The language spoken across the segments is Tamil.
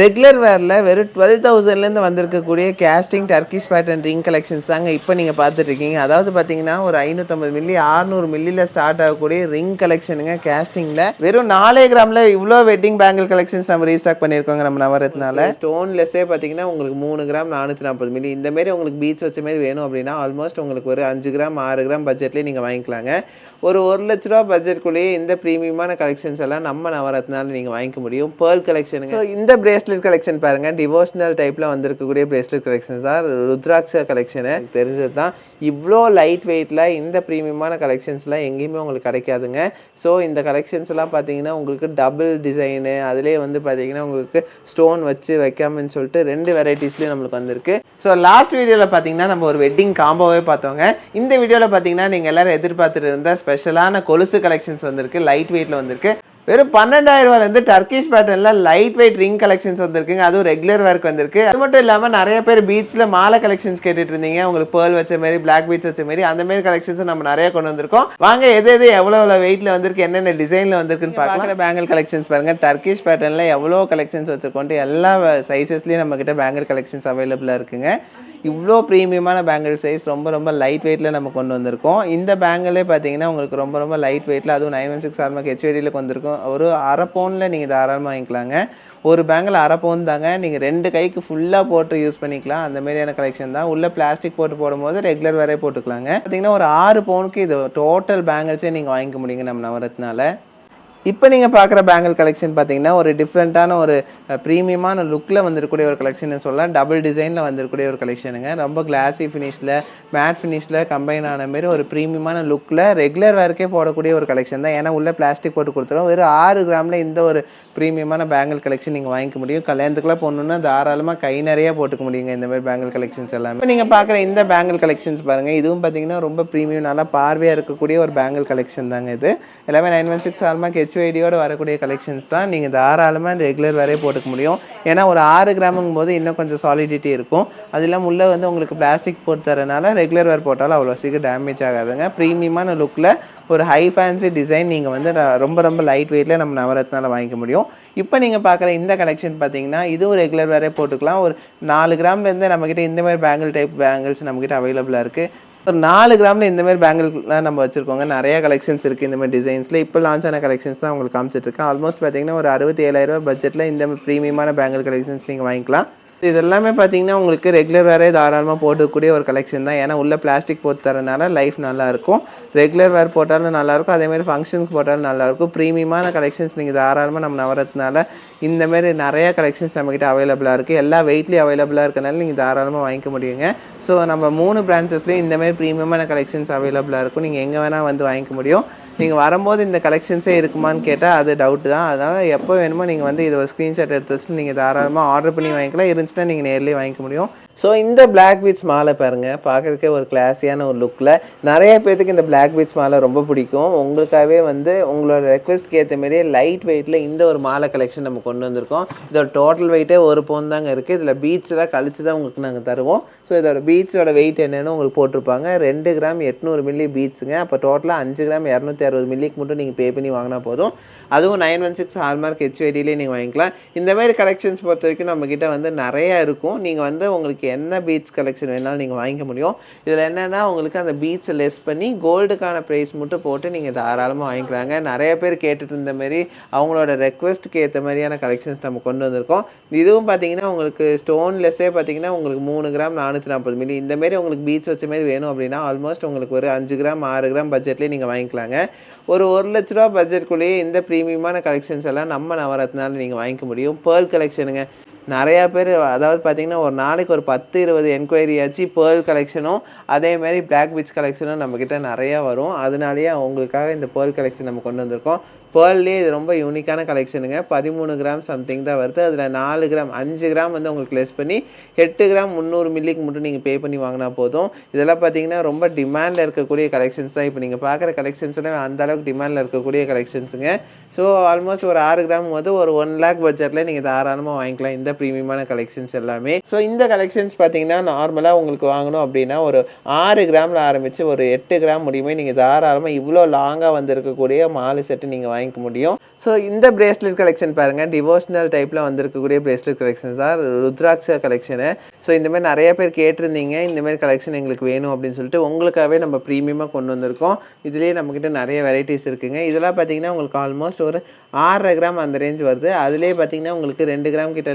ரெகுலர் வேரில் வெறும் 12,000லேருந்து வந்திருக்கக்கூடிய casting Turkish pattern ring collections தாங்க இப்போ நீங்கள் பார்த்துட்ருக்கீங்க. அதாவது பார்த்தீங்கன்னா ஒரு 550 மில்லி 600 மில்லியில் ஸ்டார்ட் ஆகக்கூடிய ரிங் கலெக்ஷனுங்க கேஸ்டிங்கில். வெறும் 4 கிராமில் இவ்வளோ வெட்டிங் பேங்கிள் கலெக்ஷன்ஸ் நம்ம ரீஸ்டாக் பண்ணியிருக்கோங்க நம்ம நவரத்னால. ஸ்டோன்லெஸ்ஸே பார்த்தீங்கன்னா உங்களுக்கு 3 கிராம் 440 மில்லி இந்த மாரி உங்களுக்கு பீச் வச்ச மாதிரி வேணும் அப்படின்னா ஆல்மோஸ்ட் உங்களுக்கு ஒரு 5 கிராம் 6 கிராம் பட்ஜெட்லேயே நீங்கள் வாங்கிக்கலாங்க. ஒரு 1 லட்ச ரூபா பட்ஜெட்குள்ளேயே இந்த ப்ரீமியமான கலெக்ஷன்ஸ் எல்லாம் நம்ம நவரத்னால நீங்கள் வாங்கிக்க முடியும். பேர்ல் கலெக்ஷனுங்க. ஸோ இந்த பிரேஸ்லெட் கலெக்ஷன் பாருங்க, டிவோஷனல் டைப்ல வந்திருக்கக்கூடிய பிரேஸ்லெட் கலெக்ஷன் தான் ருத்ராட்ச கலெக்ஷனு. தெரிஞ்சது தான். இவ்வளோ லைட் வெயிட்ல இந்த ப்ரீமியமான கலெக்ஷன்ஸ்லாம் எங்கேயுமே உங்களுக்கு கிடைக்காதுங்க. ஸோ இந்த கலெக்ஷன்ஸ் எல்லாம் பார்த்தீங்கன்னா உங்களுக்கு டபுள் டிசைனு, அதிலே வந்து பார்த்தீங்கன்னா உங்களுக்கு ஸ்டோன் வச்சு வைக்காமன்னு சொல்லிட்டு 2 வெரைட்டிஸ்லேயும் நம்மளுக்கு வந்திருக்கு. ஸோ லாஸ்ட் வீடியோவில் பார்த்தீங்கன்னா நம்ம ஒரு வெட்டிங் காம்போவே பார்த்தோங்க. இந்த வீடியோவில் பார்த்தீங்கன்னா நீங்கள் எல்லாரும் எதிர்பார்த்துட்டு இருந்த ஸ்பெஷலான கொலுசு கலெக்ஷன்ஸ் வந்திருக்கு. லைட் வெயிட்ல வந்திருக்கு. வெறும் 12,000 ரூபாயிலேருந்து டர்க்கிஷ் பேட்டர்னில் லைட் வெயிட் ரிங் கலெக்ஷன்ஸ் வந்திருக்குங்க. அதுவும் ரெகுலர் ஒர்க் வந்திருக்கு. அது மட்டும் இல்லாமல் நிறைய பேர் பீச்சில் மாலை கலெக்ஷன்ஸ் கேட்டுட்டு இருந்தீங்க. உங்களுக்கு பேர்ல் வச்ச மாதிரி பிளாக் பீட்ஸ் வச்ச மாதிரி அந்த மாதிரி கலெக்ஷன்ஸ் நம்ம நிறைய கொண்டு வந்திருக்கோம். வாங்க எது எவ்வளோ வெயிட்ல வந்திருக்கு, என்னென்ன டிசைனில் வந்திருக்குன்னு பார்க்குற பேங்கிள் கலெக்ஷன்ஸ் பாருங்க. டர்க்கிஷ் பேட்டர்னில் எவ்வளோ கலெக்ஷன்ஸ் வச்சிருக்கோம். எல்லா சைஸஸ்லேயும் நம்ம கிட்ட பேங்கிள் கலெக்ஷன்ஸ் அவைலபிளாக இருக்குங்க. இவ்வளோ ப்ரீமியமான பேங்கிள் சைஸ் ரொம்ப லைட் வெயிட்டில் நம்ம கொண்டு வந்திருக்கோம். இந்த பேங்கிளே பார்த்தீங்கன்னா உங்களுக்கு ரொம்ப லைட் வெயிட்டில், அதுவும் 916 ஹால்மார்க் ஹெச்வேடியில் வந்திருக்கும். ஒரு அரை பவுனில் நீங்கள் தாராளமாக வாங்கிக்கலாங்க. ஒரு பேங்கில் அரை பவுன் தாங்க. நீங்கள் 2 கைக்கு ஃபுல்லாக போட்டு யூஸ் பண்ணிக்கலாம். அந்த மாதிரியான கலெக்ஷன் தான். உள்ள பிளாஸ்டிக் போடும்போது ரெகுலர் வேறே போட்டுக்கலாங்க. பார்த்தீங்கன்னா ஒரு 6 பவுனுக்கு இது டோட்டல் பேங்கிள்ஸே நீங்கள் வாங்கிக்க முடியுங்க நம்ம நவரத்னால. இப்போ நீங்கள் பார்க்குற பேங்கிள் கலெக்ஷன் பார்த்தீங்கன்னா ஒரு டிஃப்ரெண்ட்டான ஒரு ப்ரீமியமான லுக்கில் வந்திருக்கக்கூடிய ஒரு கலெக்ஷன் சொல்லலாம். டபுள் டிசைனில் வந்திருக்கக்கூடிய ஒரு கலெக்ஷனுங்க. ரொம்ப கிளாஸி ஃபினிஷில் மேட் ஃபினிஷில் கம்பைன் ஆன மாரி ஒரு ப்ரீமியமான லுக்கில் ரெகுலர் வேர்க்கே போடக்கூடிய ஒரு கலெக்ஷன் தான். ஏன்னா உள்ள பிளாஸ்டிக் போட்டு கொடுத்துரும். வெறும் 6 கிராமில் இந்த ஒரு ப்ரீமியமான பேங்கிள் கலெக்ஷன் நீங்கள் வாங்கிக்க முடியும். கல்யாணத்துக்குலாம் போகணுன்னா தாராளமாக கை நிறைய போட்டுக்க முடியுங்க இந்த மாதிரி பேங்கிள் கலெக்ஷன்ஸ் எல்லாமே. இப்போ நீங்கள் பார்க்குற இந்த பேங்கிள் கலெக்ஷன்ஸ் பாருங்கள். இதுவும் பார்த்தீங்கன்னா ரொம்ப ப்ரீமியம், நல்லா பார்வையாக இருக்கக்கூடிய ஒரு பேங்கிள் கலெக்ஷன் தாங்க. இது எல்லாமே 916 ஹால்மார்க் ஹெச்வேடியோட வரக்கூடிய கலெக்ஷன்ஸ் தான். நீங்கள் தாராளமாக ரெகுலர் வேறே போட்டுக்க முடியும். ஏன்னா ஒரு 6 கிராமுங்கும் போது இன்னும் கொஞ்சம் சாலிடிட்டி இருக்கும். அது இல்லாமல் உள்ள வந்து உங்களுக்கு பிளாஸ்டிக் போட்டு தரனால ரெகுலர் வேர் போட்டாலும் அவ்வளோ சீக்கிரம் டேமேஜ் ஆகாதுங்க. ப்ரீமியமான லுக்கில் ஒரு ஹை ஃபேன்சி டிசைன் நீங்கள் வந்து ரொம்ப லைட் வெயிட்டில் நம்ம நவரத்னால வாங்கிக்க முடியும். இப்போ நீங்கள் பார்க்குற இந்த கலெக்ஷன் பார்த்தீங்கன்னா இதுவும் ரெகுலர் வேறே போட்டுக்கலாம். ஒரு 4 கிராம்லேருந்து நம்மக்கிட்ட இந்த மாதிரி பேங்கிள் டைப் பேங்கிள்ஸ் நம்மக்கிட்ட அவைலபிளாக இருக்குது. ஒரு 4 கிராமில் இந்த மாதிரி பேங்கிள்லாம் நம்ம வச்சுருக்கோங்க. நிறைய கலெக்ஷன்ஸ் இருக்குது இந்த மாதிரி டிசைன்ஸில். இப்போ லான்ச் ஆன கலெக்ஷன்ஸ் தான் உங்களுக்கு காமிச்சிட்ருக்கேன். ஆல்மோஸ்ட் பார்த்தீங்கன்னா ஒரு 67,000 ரூபா பட்ஜெட்டில் இந்த ப்ரீமியமான பேங்கிள் கலெக்ஷன்ஸ் நீங்கள் வாங்கிக்கலாம். இது எல்லாமே பார்த்தீங்கன்னா உங்களுக்கு ரெகுலர் வேரே தாராளமாக போட்டுக்கூடிய ஒரு கலெக்ஷன் தான். ஏன்னா உள்ள பிளாஸ்டிக் போட்டு தரனால லைஃப் நல்லாயிருக்கும். ரெகுலர் வேர் போட்டாலும் நல்லாயிருக்கும். அதேமாதிரி ஃபங்க்ஷனுக்கு போட்டாலும் நல்லாயிருக்கும். ப்ரீமியமான கலெக்ஷன்ஸ் நீங்கள் தாராளமாக நம்ம நவரத்னால இந்தமாரி நிறையா கலெக்ஷன்ஸ் நம்மக்கிட்ட அவைலபிளாக இருக்குது. எல்லா வெயிட்லேயும் அவைலபிளாக இருக்கனால நீங்கள் தாராளமாக வாங்கிக்க முடியுங்க. ஸோ நம்ம 3 பிரான்ச்சஸ்லேயும் இந்தமாரி ப்ரீமியமான கலெக்ஷன்ஸ் அவைலபிளாக இருக்கும். நீங்கள் எங்கே வேணால் வந்து வாங்கிக்க முடியும். நீங்கள் வரும்போது இந்த கலெக்ஷன்ஸே இருக்குமான்னு கேட்டால் அது டவுட்டு தான். அதனால் எப்போ வேணுமோ நீங்கள் வந்து இதை ஒரு ஸ்க்ரீன்ஷாட் எடுத்து வச்சுட்டு நீங்கள் தாராளமாக ஆர்டர் பண்ணி வாங்கிக்கலாம். இருந்துச்சுன்னா நீங்கள் நேர்லேயே வாங்கிக்க முடியும். ஸோ இந்த பிளாக் பீட்ஸ் மாலை பாருங்கள், பார்க்குறதுக்கே ஒரு கிளாஸியான ஒரு லுக்கில். நிறைய பேர்த்துக்கு இந்த பிளாக் பீட்ஸ் மாலை ரொம்ப பிடிக்கும். உங்களுக்காகவே வந்து உங்களோட ரெக்வஸ்ட்க்கு ஏற்ற மாதிரியே லைட் வெயிட்டில் இந்த ஒரு மாலை கலெக்ஷன் நம்ம கொண்டு வந்திருக்கோம். இதோட டோட்டல் வெயிட்டே 1 பவுன் தாங்க இருக்குது. இதில் பீட்ஸ்லாம் கழிச்சு தான் உங்களுக்கு நாங்கள் தருவோம். ஸோ இதோட பீட்ஸோட வெயிட் என்னென்னு உங்களுக்கு போட்டிருப்பாங்க. 2 கிராம் 800 மில்லி பீட்ஸுங்க. அப்போ டோட்டலாக 5 கிராம் 260 மில்லிக்கு மட்டும் நீங்கள் பே பண்ணி வாங்கினா போதும். அதுவும் 916 ஹால்மார்க் ஹெச்வேடியிலே நீங்கள் வாங்கிக்கலாம். இந்த மாதிரி கலெக்ஷன்ஸ் பொறுத்த வரைக்கும் நம்மக்கிட்ட வந்து நிறையா இருக்கும். நீங்கள் வந்து உங்களுக்கு என்ன பீட்ஸ் கலெக்ஷன் வேணாலும் நீங்கள் வாங்கிக்க முடியும். இதில் என்னென்னா உங்களுக்கு அந்த பீட்ஸை லெஸ் பண்ணி கோல்டுக்கான ப்ரைஸ் மட்டும் போட்டு நீங்கள் தாராளமாக வாங்கிக்கலாங்க. நிறைய பேர் கேட்டுட்டு இருந்த மாதிரி அவங்களோட ரெக்வஸ்ட்டுக்கு ஏற்ற மாதிரியான கலெக்ஷன்ஸ் நம்ம கொண்டு வந்திருக்கோம். இதுவும் பார்த்தீங்கன்னா உங்களுக்கு ஸ்டோன்லெஸ்ஸே பார்த்தீங்கன்னா உங்களுக்கு 3 கிராம் 440 மில்லி இந்தமாரி உங்களுக்கு பீட்ஸ் வச்ச மாதிரி வேணும் அப்படின்னா ஆல்மோஸ்ட் உங்களுக்கு ஒரு 5 கிராம் 6 கிராம் பட்ஜெட்லேயே நீங்கள் வாங்கிக்கலாங்க. ஒரு 1 லட்ச ரூபா பட்ஜெட்குள்ளேயே இந்த ப்ரீமியமான கலெக்ஷன்ஸ் எல்லாம் நம்ம நவரத்னால நீங்கள் வாங்கிக்க முடியும். பேர்ல் கலெக்ஷனுங்க. நிறையா பேர் அதாவது பார்த்தீங்கன்னா ஒரு நாளைக்கு ஒரு 10-20 என்கொயரி ஆச்சு. பேர்ல் கலெக்ஷனும் அதேமாதிரி பிளாக் பீட்ஸ் கலெக்ஷனும் நம்மக்கிட்ட நிறையா வரும். அதனாலேயே உங்களுக்காக இந்த பேர்ல் கலெக்ஷன் நம்ம கொண்டு வந்திருக்கோம். பேர்ல்லே இது ரொம்ப யூனிக்கான கலெக்ஷனுங்க. 13 கிராம் சம்திங் தான் வருது. அதில் 4 கிராம் 5 கிராம் வந்து உங்களுக்கு லெஸ் பண்ணி 8 கிராம் 300 மில்லிக்கு மட்டும் நீங்கள் பே பண்ணி வாங்கினா போதும். இதெல்லாம் பார்த்தீங்கன்னா ரொம்ப டிமாண்டில் இருக்கக்கூடிய கலெக்ஷன்ஸ் தான். இப்போ நீங்கள் பார்க்குற கலெக்ஷன்ஸ் எல்லாம் அந்தளவுக்கு டிமாண்டில் இருக்கக்கூடிய கலெக்ஷன்ஸுங்க. ஸோ ஆல்மோஸ்ட் ஒரு 6 கிராம் போது ஒரு 1 லேக் பட்ஜெட்டில் நீங்கள் தாராளமாக வாங்கிக்கலாம் இந்த ப்ரீமியமான கலெக்ஷன்ஸ் எல்லாமே. ஸோ இந்த கலெக்ஷன்ஸ் பார்த்தீங்கன்னா நார்மலாக உங்களுக்கு வாங்கணும் அப்படின்னா ஒரு 6 கிராமில் ஆரம்பித்து ஒரு 8 கிராம் முடியுமே நீங்கள் தாராளமாக இவ்வளோ லாங்காக வந்திருக்கக்கூடிய மாலை செட்டு நீங்கள் வாங்கிக்க முடியும். ஸோ இந்த பிரேஸ்லெட் கலெக்ஷன் பாருங்கள், டிவோஷனல் டைப்பில் வந்திருக்கக்கூடிய பிரேஸ்லெட் கலெக்ஷன் தான் ருத்ராட்சா கலெக்ஷனு. ஸோ இந்த மாதிரி நிறைய பேர் கேட்டிருந்தீங்க, இந்த மாதிரி கலெக்ஷன் எங்களுக்கு வேணும் அப்படின்னு சொல்லிட்டு உங்களுக்காகவே நம்ம ப்ரீமியமாக கொண்டு வந்திருக்கோம். இதுலேயே நம்மக்கிட்ட நிறைய வெரைட்டிஸ் இருக்குங்க. இதெல்லாம் பார்த்தீங்கன்னா உங்களுக்கு ஆல்மோஸ்ட் ஒரு 6.5 கிராம் அந்த ரேஞ்ச் வருது. அதுலேயே பார்த்தீங்கன்னா உங்களுக்கு 2 கிராம் கிட்ட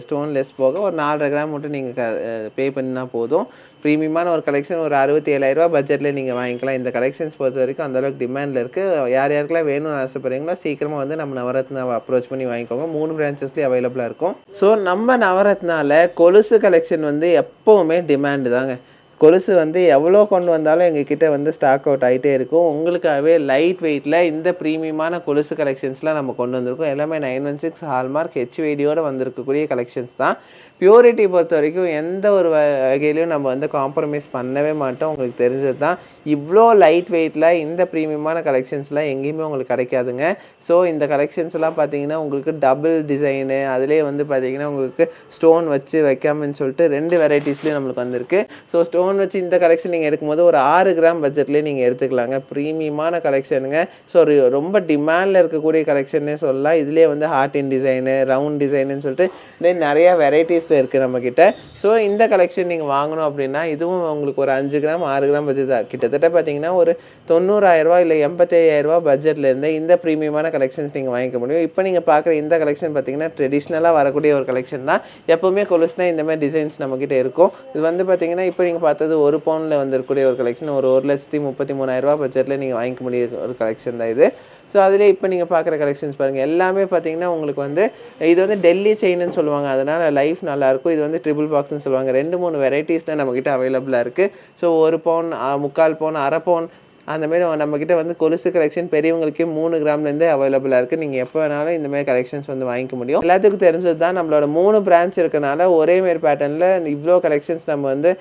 ஸ்டோன் லெஸ் போக ஒரு 4.5 கிராம் மட்டும் நீங்கள் பே பண்ணினா போதும். ப்ரீமியமான ஒரு கலெக்ஷன் ஒரு 67,000 பட்ஜெட்டில் நீங்கள் வாங்கிக்கலாம். இந்த கலெக்ஷன்ஸ் பொறுத்த வரைக்கும் அந்தளவுக்கு டிமாண்டில் இருக்குது. யார் யாருக்கெல்லாம் வேணும்னு ஆசைப்படுறீங்களோ சீக்கிரமாக வந்து நம்ம நவரத்னாவை அப்ரோச் பண்ணி வாங்கிக்கோங்க. 3 பிரான்ச்சஸ்லேயும் அவைலபிளாக இருக்கும். ஸோ நம்ம நவரத்னாவில் கொலுசு கலெக்ஷன் வந்து எப்போவுமே டிமாண்டு தாங்க. கொலுசு வந்து எவ்வளோ கொண்டு வந்தாலும் எங்ககிட்ட வந்து ஸ்டாக் அவுட் ஆகிட்டே இருக்கும். உங்களுக்காகவே லைட் வெயிட்டில் இந்த ப்ரீமியமான கொலுசு கலெக்ஷன்ஸ்லாம் நம்ம கொண்டு வந்திருக்கோம். எல்லாமே 916 ஹால்மார்க் ஹெச்வைடியோடு வந்திருக்கக்கூடிய கலெக்ஷன்ஸ் தான். பியூரிட்டி பொறுத்த வரைக்கும் எந்த ஒரு வகையிலையும் நம்ம வந்து காம்ப்ரமைஸ் பண்ணவே மாட்டோம். உங்களுக்கு தெரிஞ்சது தான். இவ்வளோ லைட் வெயிட்டில் இந்த ப்ரீமியமான கலெக்ஷன்ஸ்லாம் எங்கேயுமே உங்களுக்கு கிடைக்காதுங்க. ஸோ இந்த கலெக்ஷன்ஸ்லாம் பார்த்தீங்கன்னா உங்களுக்கு டபுள் டிசைனு, அதிலே வந்து பார்த்தீங்கன்னா உங்களுக்கு ஸ்டோன் வச்சு வைக்காமன்னு சொல்லிட்டு 2 வெரைட்டிஸ்லேயும் நம்மளுக்கு வந்திருக்கு. ஸோ ஸ்டோன் வச்சு இந்த கலெக்ஷன் நீங்கள் எடுக்கும்போது ஒரு 6 கிராம் பட்ஜெட்லேயே நீங்கள் எடுத்துக்கலாங்க. ப்ரீமியமான கலெக்ஷனுங்க. ஸோ ரொம்ப டிமாண்டில் இருக்கக்கூடிய கலெக்ஷன்னே சொல்லலாம். இதுலேயே வந்து ஹார்ட் இன் டிசைனு, ரவுண்ட் டிசைனுன்னு சொல்லிட்டு நிறையா வெரைட்டிஸில் இருக்குது நம்மக்கிட்ட. ஸோ இந்த கலெக்ஷன் நீங்கள் வாங்கணும் அப்படின்னா இதுவும் உங்களுக்கு ஒரு 5 கிராம் 6 கிராம் பட்ஜெட் தான். கிட்டத்தட்ட பார்த்தீங்கன்னா ஒரு 90,000 இல்லை 85,000 பட்ஜெட்லேருந்து இந்த ப்ரீமியமான கலெக்ஷன்ஸ் நீங்கள் வாங்கிக்க முடியும். இப்போ நீங்கள் பார்க்குற இந்த கலெக்ஷன் பார்த்தீங்கன்னா ட்ரெடிஷ்னலாக வரக்கூடிய ஒரு கலெக்ஷன் தான். எப்போவுமே கொலுசுனா இந்த மாதிரி டிசைன்ஸ் நம்மக்கிட்ட இருக்கும். இது வந்து பார்த்தீங்கன்னா இப்போ நீங்கள் பார்த்தது 1 பவுனில் வந்திருக்கக்கூடிய ஒரு கலெக்ஷன். ஒரு 1,33,000 பட்ஜெட்டில் நீங்கள் வாங்கிக்க முடிய ஒரு கலெக்ஷன் தான் இது. ஸோ அதிலே இப்போ நீங்கள் பார்க்குற கலெக்ஷன்ஸ் பாருங்கள், எல்லாமே பார்த்தீங்கன்னா உங்களுக்கு வந்து இது வந்து டெல்லி செயின்னு சொல்லுவாங்க. அதனால் லைஃப் நல்லாயிருக்கும். இது வந்து ட்ரிபிள் பாக்ஸ்ன்னு சொல்லுவாங்க. 2-3 வெரைட்டிஸ் தான் நம்மக்கிட்ட அவைலபிளாக இருக்குது. ஸோ 1 பவுன், 3/4 பவுன், அரை பவுன் அந்தமாரி நம்மக்கிட்ட வந்து கொலுசு கலெக்ஷன் பெரியவங்களுக்கே 3 கிராம்லேருந்தே அவைலபிளாக இருக்குது. நீங்கள் எப்போ வேணாலும் இந்தமாதிரி கலெக்ஷன்ஸ் வந்து வாங்கிக்க முடியும். எல்லாத்துக்கும் தெரிஞ்சது தான், நம்மளோட 3 பிரான்ச் இருக்கனால ஒரேமாரி பேட்டர்னில் இவ்வளோ கலெக்ஷன்ஸ் நம்ம வந்து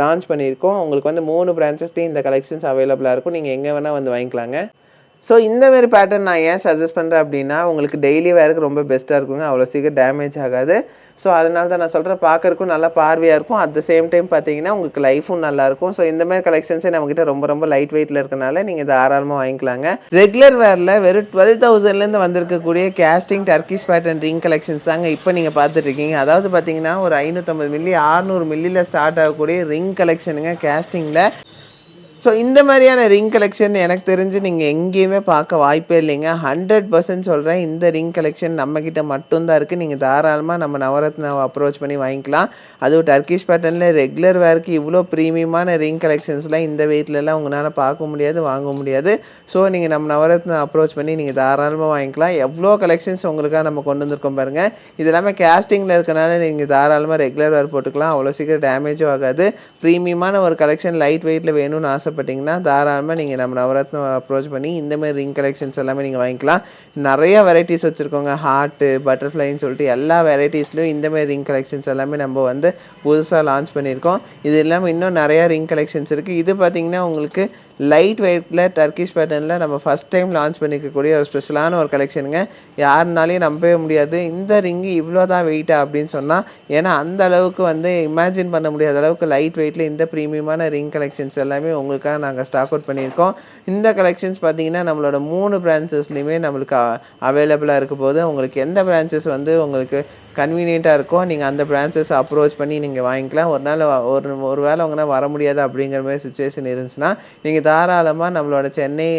லான்ச் பண்ணியிருக்கோம். உங்களுக்கு வந்து 3 பிரான்ச்சஸ்லேயும் இந்த கலெக்ஷன்ஸ் அவைலபிளாக இருக்கும். நீங்கள் எங்கே வேணால் வந்து வாங்கிக்கலாங்க. ஸோ இந்தமாரி பேட்டர்ன் நான் ஏன் சஜஸ்ட் பண்ணுறேன் அப்படின்னா, உங்களுக்கு டெய்லி வேருக்கு ரொம்ப பெஸ்ட்டாக இருக்குங்க. அவ்வளோ சீக்கிரம் டேமேஜ் ஆகாது. ஸோ அதனால தான் நான் சொல்கிறேன். பார்க்கறக்கும் நல்லா பார்வையாக இருக்கும். அட் த சேம் டைம் பார்த்தீங்கன்னா உங்களுக்கு லைஃபும் நல்லாயிருக்கும். ஸோ இந்தமாதிரி கலெக்ஷன்ஸே நம்மக்கிட்ட ரொம்ப லைட் வெயிட்டில் இருக்கனால நீங்கள் தாராளமாக வாங்கிக்கலாங்க. ரெகுலர் வேரில் வெறும் 12,000லேருந்து வந்திருக்கக்கூடிய casting Turkish pattern ring collections தாங்க இப்போ நீங்கள் பார்த்துட்ருக்கீங்க. அதாவது பார்த்தீங்கன்னா ஒரு 550 மில்லி 600 மில்லியில் ஸ்டார்ட் ஆகக்கூடிய ரிங் கலெக்ஷனுங்க கேஸ்டிங்கில். ஸோ இந்த மாதிரியான ரிங் கலெக்ஷன் எனக்கு தெரிஞ்சு நீங்கள் எங்கேயுமே பார்க்க வாய்ப்பே இல்லைங்க. 100% சொல்கிறேன். இந்த ரிங் கலெக்ஷன் நம்மக்கிட்ட மட்டும்தான் இருக்குது. நீங்கள் தாராளமாக நம்ம நவரத்னாவை அப்ரோச் பண்ணி வாங்கிக்கலாம். அதுவும் டர்க்கிஷ் பேட்டர்னில் ரெகுலர் வேருக்கு இவ்வளோ ப்ரீமியமான ரிங் கலெக்ஷன்ஸ்லாம் இந்த வெயிட்லலாம் உங்களால் பார்க்க முடியாது, வாங்க முடியாது. ஸோ நீங்கள் நம்ம நவரத்னா அப்ரோச் பண்ணி நீங்கள் தாராளமாக வாங்கிக்கலாம். எவ்வளோ கலெக்ஷன்ஸ் உங்களுக்காக நம்ம கொண்டு வந்திருக்கோம் பாருங்கள். இது எல்லாமே கேஸ்டிங்கில் இருக்கனால நீங்கள் தாராளமாக ரெகுலர் வேர் போட்டுக்கலாம். அவ்வளோ சீக்கிரம் டேமேஜும் ஆகாது. ப்ரீமியமான ஒரு கலெக்ஷன் லைட் வெயிட்டில் வேணும்னு ஆசைப்பட்டீங்கன்னா தாராளமாக நீங்கள் நம்ம நவரத்னா அப்ரோச் பண்ணி இந்தமாதிரி ரிங் கலெக்ஷன்ஸ் எல்லாமே நீங்கள் வாங்கிக்கலாம். நிறைய வெரைட்டிஸ் வச்சுருக்கோங்க. ஹார்ட்டு, பட்டர்ஃப்ளைன்னு சொல்லிட்டு எல்லா வெரைட்டிஸ்லையும் இந்தமாதிரி ரிங் கலெக்ஷன்ஸ் எல்லாமே நம்ம வந்து புதுசாக லான்ச் பண்ணியிருக்கோம். இது இல்லாமல் இன்னும் நிறையா ரிங் கலெக்ஷன்ஸ் இருக்குது. இது பார்த்திங்கன்னா உங்களுக்கு லைட் வெயிட்டில் டர்க்கிஷ் பேட்டர்னில் நம்ம ஃபஸ்ட் டைம் லான்ச் பண்ணிக்கக்கூடிய ஒரு ஸ்பெஷலான ஒரு கலெக்ஷனுங்க. யாருனாலையும் நம்பவே முடியாது இந்த ரிங்கு இவ்வளோ தான் வெயிட்டா அப்படின்னு சொன்னால். ஏன்னா அந்த அளவுக்கு வந்து இமேஜின் பண்ண முடியாத அளவுக்கு லைட் வெயிட்டில் இந்த ப்ரீமியமான ரிங் கலெக்ஷன்ஸ் எல்லாமே உங்களுக்காக நாங்கள் ஸ்டாக் அவுட் பண்ணியிருக்கோம். இந்த கலெக்ஷன்ஸ் பார்த்திங்கன்னா நம்மளோட 3 பிரான்ச்சஸ்லையுமே நம்மளுக்கு அவைலபிளாக இருக்க போது. உங்களுக்கு எந்த பிரான்ச்சஸ் வந்து உங்களுக்கு கன்வீனியண்ட்டாக இருக்கோ நீங்கள் அந்த பிரான்ச்சஸ் அப்ரோச் பண்ணி நீங்கள் வாங்கிக்கலாம். ஒரு நாள் ஒரு வேளை உங்களால் வர முடியாது அப்படிங்கிற மாதிரி சுச்சுவேஷன் இருந்துச்சுன்னா நீங்கள் தாராளமாக நம்மளோட சென்னை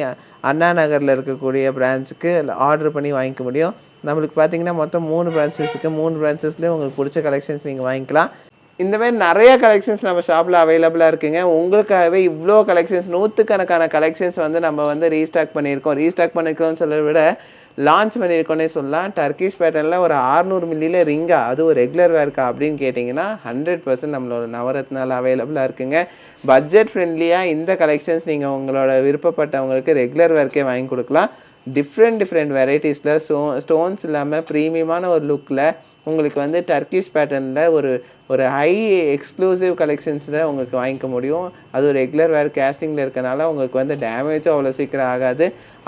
அண்ணா நகரில் இருக்கக்கூடிய பிரான்ச்சுக்கு ஆர்டர் பண்ணி வாங்கிக்க முடியும். நம்மளுக்கு பார்த்தீங்கன்னா மொத்தம் 3 பிரான்ச்சஸ் இருக்குது. 3 பிரான்ச்சஸ்லேயும் உங்களுக்கு பிடிச்ச கலெக்ஷன்ஸ் நீங்கள் வாங்கிக்கலாம். இந்த மாதிரி நிறைய கலெக்ஷன்ஸ் நம்ம ஷாப்பில் அவைலபிளாக இருக்குங்க. உங்களுக்காகவே இவ்வளோ கலெக்ஷன்ஸ், நூற்றுக்கணக்கான கலெக்ஷன்ஸ் வந்து நம்ம வந்து ரீஸ்டாக் பண்ணியிருக்கோம்னு சொல்கிறத விட லான்ச் பண்ணியிருக்கோன்னே சொல்லலாம். டர்க்கிஷ் பேட்டர்னில் ஒரு 600 மில்லியில் ரிங்கா, அதுவும் ரெகுலர் வேர்க்கா அப்படின்னு கேட்டிங்கன்னா 100% நம்மளோட நவரத்னால அவைலபிளாக இருக்குங்க. பட்ஜெட் ஃப்ரெண்ட்லியாக இந்த கலெக்ஷன்ஸ் நீங்கள் உங்களோட விருப்பப்பட்டவங்களுக்கு ரெகுலர் வேர்க்கே வாங்கி கொடுக்கலாம். டிஃப்ரெண்ட் வெரைட்டிஸில் ஸ்டோன்ஸ் இல்லாமல் ப்ரீமியமான ஒரு லுக்கில் உங்களுக்கு வந்து டர்க்கிஷ் பேட்டர்னில் ஒரு ஹை எக்ஸ்க்ளூசிவ் கலெக்ஷன்ஸில் உங்களுக்கு வாங்கிக்க முடியும். அது ரெகுலர் வேர் கேஸ்டிங்கில் இருக்கனால உங்களுக்கு வந்து டேமேஜும் அவ்வளோ சீக்கிரம் ஆகாது.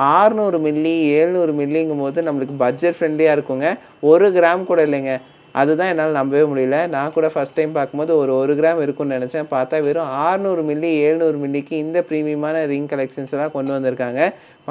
600 மில்லி 700 மில்லிங்கும் போது நம்மளுக்கு பட்ஜெட் ஃப்ரெண்ட்லியாக இருக்குங்க. 1 கிராம் கூட இல்லைங்க. அதுதான் என்னால் நம்பவே முடியல. நான் கூட ஃபர்ஸ்ட் டைம் பார்க்கும்போது ஒரு 1 கிராம் இருக்கும்னு நினச்சேன். பார்த்தா வெறும் 600 மில்லி 700 மில்லிக்கு இந்த ப்ரீமியமான ரிங் கலெக்ஷன்ஸ் எல்லாம் கொண்டு வந்திருக்காங்க.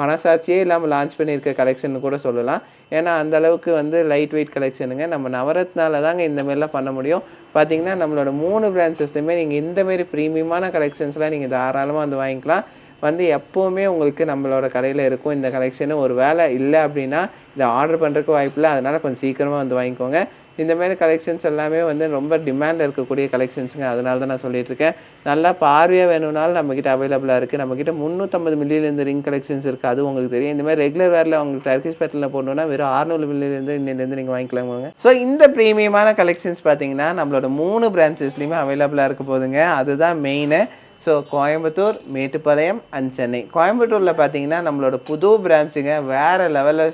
மனசாட்சியே இல்லாமல் லான்ச் பண்ணியிருக்க கலெக்ஷன் கூட சொல்லலாம். ஏன்னா அந்த அளவுக்கு வந்து லைட் வெயிட் கலெக்ஷனுங்க. நம்ம நவரத்னால தாங்க இந்த மாதிரிலாம் பண்ண முடியும். பார்த்தீங்கன்னா நம்மளோட 3 பிரான்ச்சஸ்லையுமே நீங்கள் இந்த மாரி ப்ரீமியமான கலெக்ஷன்ஸ்லாம் நீங்கள் தாராளமா வந்து வாங்கிக்கலாம். வந்து எப்பவுமே உங்களுக்கு நம்மளோட கடையில இருக்கும் இந்த கலெக்ஷனு. ஒரு வேளை இல்ல அப்படின்னா, இத ஆர்டர் பண்றதுக்கு வாய்ப்பில்ல. அதனால கொஞ்சம் சீக்கிரமா வந்து வாங்கிக்கோங்க. இந்த மாரி கலெக்ஷன்ஸ் எல்லாமே வந்து ரொம்ப டிமாண்ட்ல இருக்கக்கூடிய கலெக்ஷன்ஸுங்க. அதனால தான் நான் சொல்லிட்டு இருக்கேன். நல்லா பார்வையா வேணும்னாலும் நம்மகிட்ட அவைலபிளா இருக்கு. நம்மகிட்ட 350 மில்லியிலேருந்து ரிங் கலெக்ஷன்ஸ் இருக்கு. அது உங்களுக்கு தெரியும். இந்த மாரி ரெகுலர் வேர்ல உங்களுக்கு டர்க்கிஷ் பேட்டர்ன்ல போடணும்னா வெறும் 600 மில்லியிலேருந்து இன்னையிலேருந்து நீங்க வாங்கிக்கலாமாங்க. ஸோ இந்த பிரீமியமான கலெக்ஷன்ஸ் பார்த்தீங்கன்னா, நம்மளோட 3 பிரான்ச்சஸ்லயுமே அவைலபிளா இருக்க போதுங்க. அதுதான் main. So Coimbatore, Mettupalayam and Chennai. கோயம்புத்தூர்ல பார்த்தீங்கன்னா, நம்மளோட புது பிரான்ச்சுங்க. வேற லெவல்ல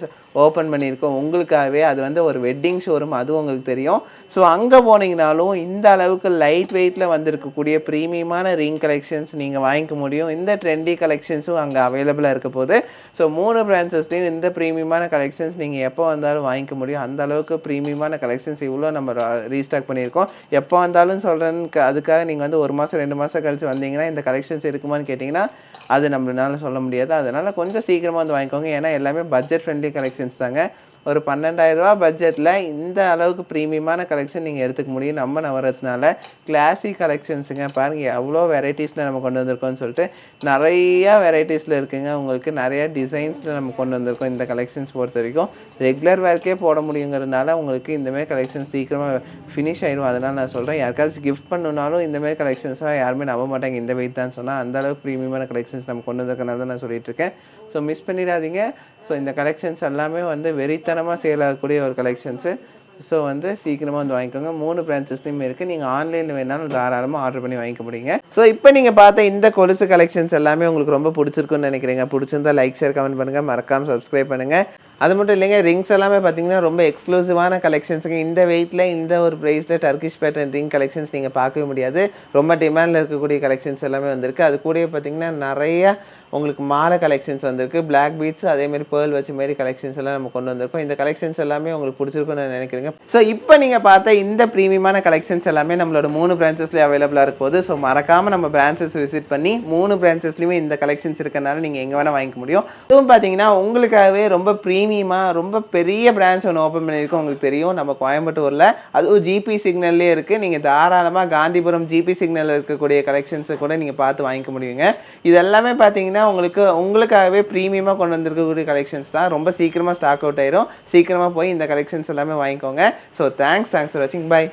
ஓப்பன் பண்ணியிருக்கோம் உங்களுக்காகவே. அது வந்து ஒரு வெட்டிங் ஷோரூம். அதுவும் உங்களுக்கு தெரியும். ஸோ அங்க போனீங்கனாலும் இந்த அளவுக்கு லைட் வெயிட்ல வந்திருக்கக்கூடிய பிரீமியமான ரிங் கலெக்ஷன்ஸ் நீங்க வாங்கிக்க முடியும். இந்த ட்ரெண்டி கலெக்ஷன்ஸும் அங்க அவைலபிளா இருக்க போது. ஸோ 3 பிரான்ச்சஸ்லயும் இந்த பிரீமியமான கலெக்ஷன்ஸ் நீங்க எப்போ வந்தாலும் வாங்கிக்க முடியும். அந்த அளவுக்கு பிரீமியமான கலெக்ஷன்ஸ் இவ்வளோ நம்ம ரீஸ்டாக் பண்ணியிருக்கோம். எப்போ வந்தாலும் சொல்றேன்னு அதுக்காக நீங்க வந்து 1 மாசம் 2 மாசம் கழிச்சு வந்தீங்கன்னா இந்த கலெக்ஷன்ஸ் இருக்குமான்னு கேட்டிங்கன்னா, அது நம்மளால சொல்ல முடியாது. அதனால கொஞ்சம் சீக்கிரமா வந்து வாங்கிக்கோங்க. ஏன்னா எல்லாமே பட்ஜெட் ஃப்ரெண்ட்லி கலெக்ஷன்ஸ் தாங்க. ஒரு ரூ. 12,000 பட்ஜெட்ல இந்த அளவுக்கு பிரீமியமான கலெக்ஷன் நீங்க எடுத்துக்க முடியும் நம்ம நவரத்னால. கிளாசிக் கலெக்ஷன்ஸுங்க. பாருங்க எவ்வளோ வெரைட்டீஸ்ல நம்ம கொண்டு வந்திருக்கோம்னு சொல்லிட்டு. நெறைய வெரைட்டீஸ்ல இருக்குங்க. உங்களுக்கு நெறைய டிசைன்ஸ்ல நம்ம கொண்டு வந்திருக்கோம் இந்த கலெக்ஷன்ஸ் பொறுத்தவரைக்கும். ரெகுலர் வேர்க்கே போட முடியுங்கிறதுனால உங்களுக்கு இந்த மாரி கலெக்ஷன்ஸ் சீக்கிரமா ஃபினிஷ் ஆயிரும். அதனால நான் சொல்றேன். யாருக்காச்சும் கிஃப்ட் பண்ணணும்னாலும் இந்த மாரி கலெக்ஷன்ஸ்லாம் யாருமே நம்ப மாட்டாங்க. இந்த வெயிட் தான் சொன்னா. அந்த அளவுக்கு பிரீமியமான கலெக்ஷன்ஸ் நம்ம கொண்டு வந்திருக்கனால தான் நான் சொல்லிட்டு இருக்கேன். ஸோ மிஸ் பண்ணிடாதீங்க. ஸோ இந்த கலெக்ஷன்ஸ் எல்லாமே வந்து வெறித்தனமா சேல் ஆகக்கூடிய ஒரு கலெக்ஷன்ஸு. ஸோ வந்து சீக்கிரமா வந்து வாங்கிக்கோங்க. 3 பிரான்ச்சஸ்லயுமே இருக்கு. நீங்க ஆன்லைன்ல வேணாலும் தாராளமா ஆர்டர் பண்ணி வாங்கிக்க முடியுங்க. ஸோ இப்போ நீங்க பார்த்த இந்த கொலுசு கலெக்ஷன்ஸ் எல்லாமே உங்களுக்கு ரொம்ப புடிச்சிருக்கும்னு நினைக்கிறேங்க. புடிச்சிருந்தா லைக், ஷேர், கமெண்ட் பண்ணுங்க. மறக்காம சப்ஸ்கிரைப் பண்ணுங்க. அது மட்டும் இல்லைங்க, ரிங்ஸ் எல்லாமே பார்த்தீங்கன்னா ரொம்ப எக்ஸ்க்ளூசிவான கலெக்ஷன்ஸுங்க. இந்த வெயிட்ல இந்த ஒரு பிரைஸ்ல டர்க்கிஷ் பேட்டர்ன் ரிங் கலெக்ஷன்ஸ் நீங்க பார்க்கவே முடியாது. ரொம்ப டிமாண்ட்ல இருக்கக்கூடிய கலெக்ஷன்ஸ் எல்லாமே வந்திருக்கு. அது கூடவே பார்த்தீங்கன்னா நிறைய உங்களுக்கு மாலை கலெக்ஷன்ஸ் வந்திருக்கு. பிளாக் பீட்ஸ் அதே மாதிரி பேர்ல் வச்ச மாதிரி கலெக்ஷன்ஸ் எல்லாம் நம்ம கொண்டு வந்திருக்கோம். இந்த கலெக்ஷன்ஸ் எல்லாமே உங்களுக்கு பிடிச்சிருக்கும்னு நான் நினைக்கிறேங்க. ஸோ இப்போ நீங்க பார்த்த இந்த பிரீமியமான கலெக்ஷன்ஸ் எல்லாமே நம்மளோட 3 பிரான்ச்சஸ்ல அவைலபிளா இருக்க போது. ஸோ மறக்காம நம்ம பிரான்ச்சஸ் விசிட் பண்ணி 3 பிரான்ச்சஸ்லயுமே இந்த கலெக்ஷன்ஸ் இருக்கனால நீங்க எங்க வேணா வாங்கிக்க முடியும். இதுவும் பார்த்தீங்கன்னா உங்களுக்காகவே ரொம்ப பிரீமியமா ரொம்ப பெரிய பிரான்ச் ஒன்று ஓப்பன் பண்ணியிருக்கோம். உங்களுக்கு தெரியும் நம்ம கோயம்புத்தூர்ல. அதுவும் ஜிபி சிக்னல்லே இருக்கு. நீங்க தாராளமா காந்திபுரம் ஜிபி சிக்னல்ல இருக்கக்கூடிய கலெக்ஷன்ஸை கூட நீங்க பார்த்து வாங்கிக்க முடியுங்க. இது எல்லாமே பார்த்தீங்கன்னா உங்களுக்காகவே பிரீமியமா கொண்டு வந்திருக்கக்கூடிய கலெக்ஷன்ஸ் தான். ரொம்ப சீக்கிரமா ஸ்டாக் அவுட் ஆயிரும். சீக்கிரமா போய் இந்த கலெக்ஷன்ஸ் எல்லாமே வாங்கிக்கோங்க. ஸோ தேங்க்ஸ் ஃபார் வாட்சிங். பை.